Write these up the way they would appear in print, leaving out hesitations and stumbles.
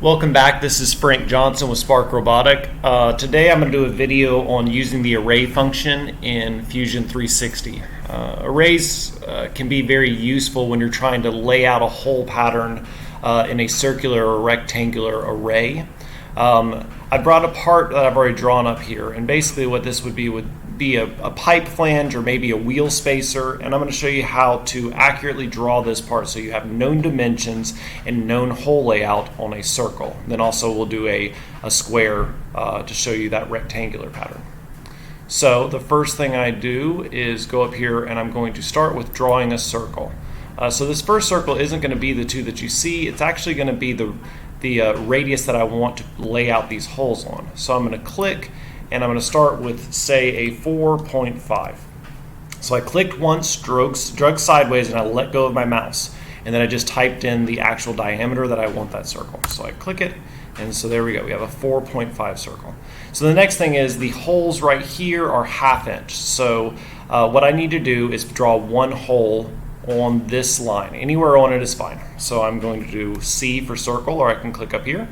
Welcome back. This is Frank Johnson with Spark Robotic. Today I'm going to do a video on using the array function in Fusion 360. Arrays can be very useful when you're trying to lay out a hole pattern in a circular or rectangular array. I brought a part that I've already drawn up here, and basically what this would be a pipe flange or maybe a wheel spacer, and I'm going to show you how to accurately draw this part so you have known dimensions and known hole layout on a circle. Then also we'll do a square to show you that rectangular pattern. So the first thing I do is go up here and I'm going to start with drawing a circle. So this first circle isn't going to be the two that you see, it's actually going to be the radius that I want to lay out these holes on. So I'm going to click and I'm going to start with, say, a 4.5. So I clicked once, drug sideways, and I let go of my mouse. And then I just typed in the actual diameter that I want that circle. So I click it, and so there we go. We have a 4.5 circle. So the next thing is the holes right here are 1/2 inch. So what I need to do is draw one hole on this line. Anywhere on it is fine. So I'm going to do C for circle, or I can click up here.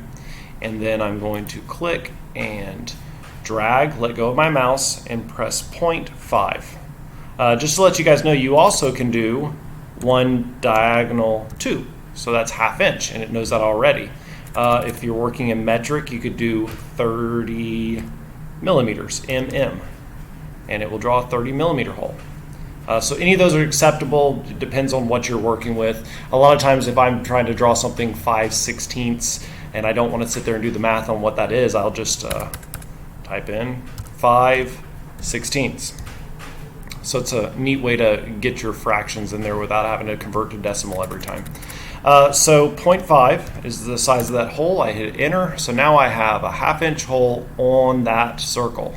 And then I'm going to click and drag, let go of my mouse, and press 0.5. Just to let you guys know, you also can do 1 diagonal 2. So that's 1/2 inch, and it knows that already. If you're working in metric, you could do 30 millimeters, mm, and it will draw a 30 millimeter hole. So any of those are acceptable. It depends on what you're working with. A lot of times if I'm trying to draw something 5/16 and I don't want to sit there and do the math on what that is, I'll just type in 5/16. So it's a neat way to get your fractions in there without having to convert to decimal every time. So 0.5 is the size of that hole. I hit enter. So now I have a 1/2 inch hole on that circle.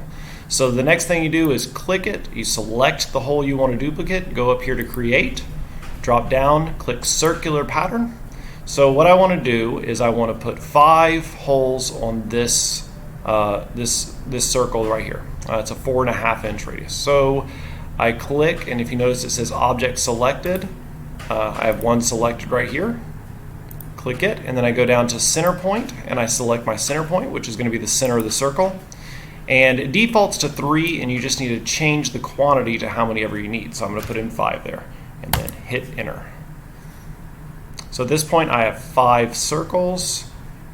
So the next thing you do is click it, you select the hole you want to duplicate, go up here to create, drop down, click circular pattern. So what I want to do is I want to put 5 holes on this this circle right here. It's a 4.5 inch radius. So I click, and if you notice it says object selected. I have one selected right here. Click it, and then I go down to center point, and I select my center point, which is going to be the center of the circle. And it defaults to 3, and you just need to change the quantity to how many ever you need. So I'm going to put in 5 there, and then hit enter. So at this point I have 5 circles,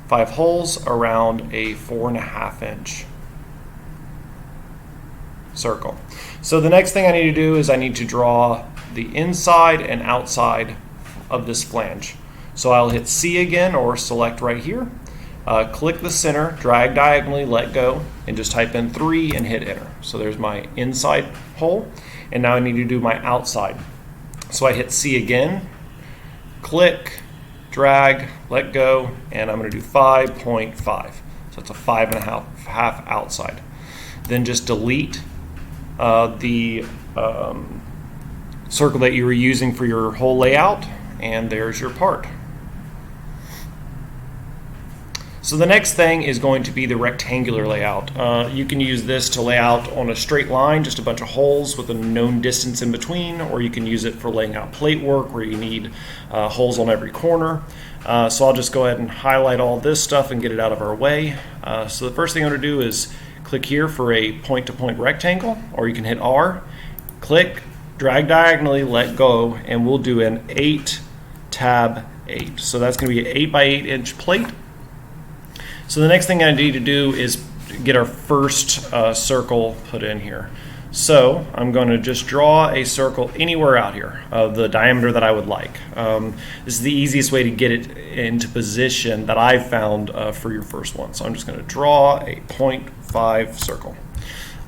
5 holes around a 4.5 inch circle. So the next thing I need to do is I need to draw the inside and outside of this flange. So I'll hit C again, or select right here. Click the center, drag diagonally, let go, and just type in 3 and hit enter. So there's my inside hole, and now I need to do my outside. So I hit C again, click, drag, let go, and I'm going to do 5.5. So it's a 5.5 outside. Then just delete the circle that you were using for your hole layout, and there's your part. So the next thing is going to be the rectangular layout. You can use this to lay out on a straight line, just a bunch of holes with a known distance in between, or you can use it for laying out plate work where you need holes on every corner. So I'll just go ahead and highlight all this stuff and get it out of our way. So the first thing I'm going to do is click here for a point-to-point rectangle, or you can hit R, click, drag diagonally, let go, and we'll do an 8 tab 8. So that's going to be an 8 by 8 inch plate. So the next thing I need to do is get our first circle put in here. So I'm going to just draw a circle anywhere out here of the diameter that I would like. This is the easiest way to get it into position that I've found for your first one. So I'm just going to draw a 0.5 circle.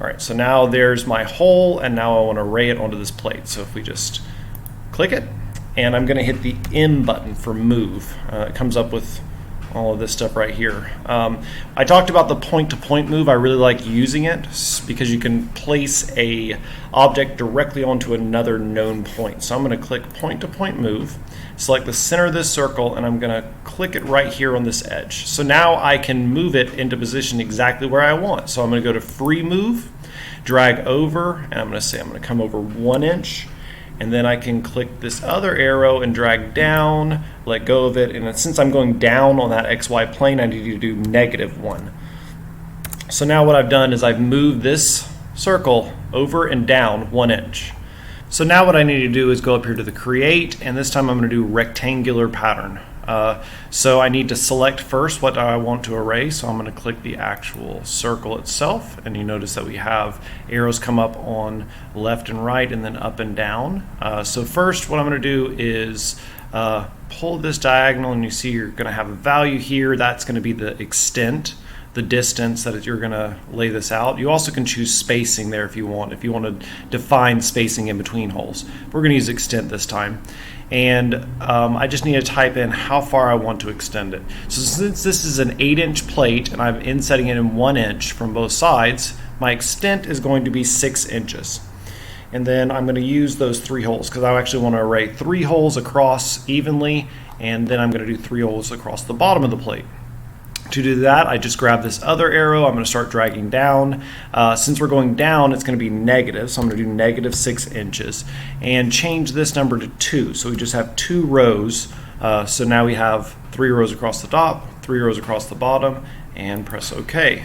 All right, so now there's my hole, and now I want to array it onto this plate. So if we just click it, and I'm going to hit the M button for move. It comes up with all of this stuff right here. I talked about the point-to-point move. I really like using it because you can place a object directly onto another known point. So I'm going to click point-to-point move, select the center of this circle, and I'm going to click it right here on this edge. So now I can move it into position exactly where I want. So I'm going to go to free move, drag over, and I'm going to say I'm going to come over 1 inch, and then I can click this other arrow and drag down, let go of it, and since I'm going down on that XY plane, I need to do -1. So now what I've done is I've moved this circle over and down 1 inch. So now what I need to do is go up here to the create, and this time I'm going to do rectangular pattern. So I need to select first what I want to array, so I'm going to click the actual circle itself, and you notice that we have arrows come up on left and right and then up and down. So first what I'm going to do is pull this diagonal, and you see you're going to have a value here. That's going to be the extent, the distance that you're going to lay this out. You also can choose spacing there if you want to define spacing in between holes. We're going to use extent this time. And I just need to type in how far I want to extend it. So since this is an 8-inch plate and I'm insetting it in 1 inch from both sides, my extent is going to be 6 inches. And then I'm going to use those 3 holes because I actually want to array 3 holes across evenly, and then I'm going to do 3 holes across the bottom of the plate. To do that, I just grab this other arrow. I'm going to start dragging down. Since we're going down, it's going to be negative, so I'm going to do -6 inches and change this number to 2. So we just have 2 rows. So now we have 3 rows across the top, 3 rows across the bottom, and press OK.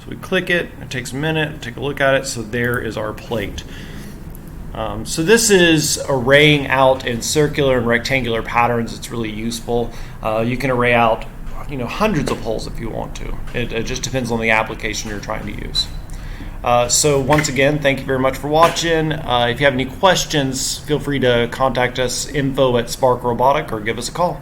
So we click it. It takes a minute. Take a look at it. So there is our plate. So this is arraying out in circular and rectangular patterns. It's really useful. You can array out hundreds of holes if you want to. It just depends on the application you're trying to use. So once again, thank you very much for watching. If you have any questions, feel free to contact us, info@Spark Robotic, or give us a call.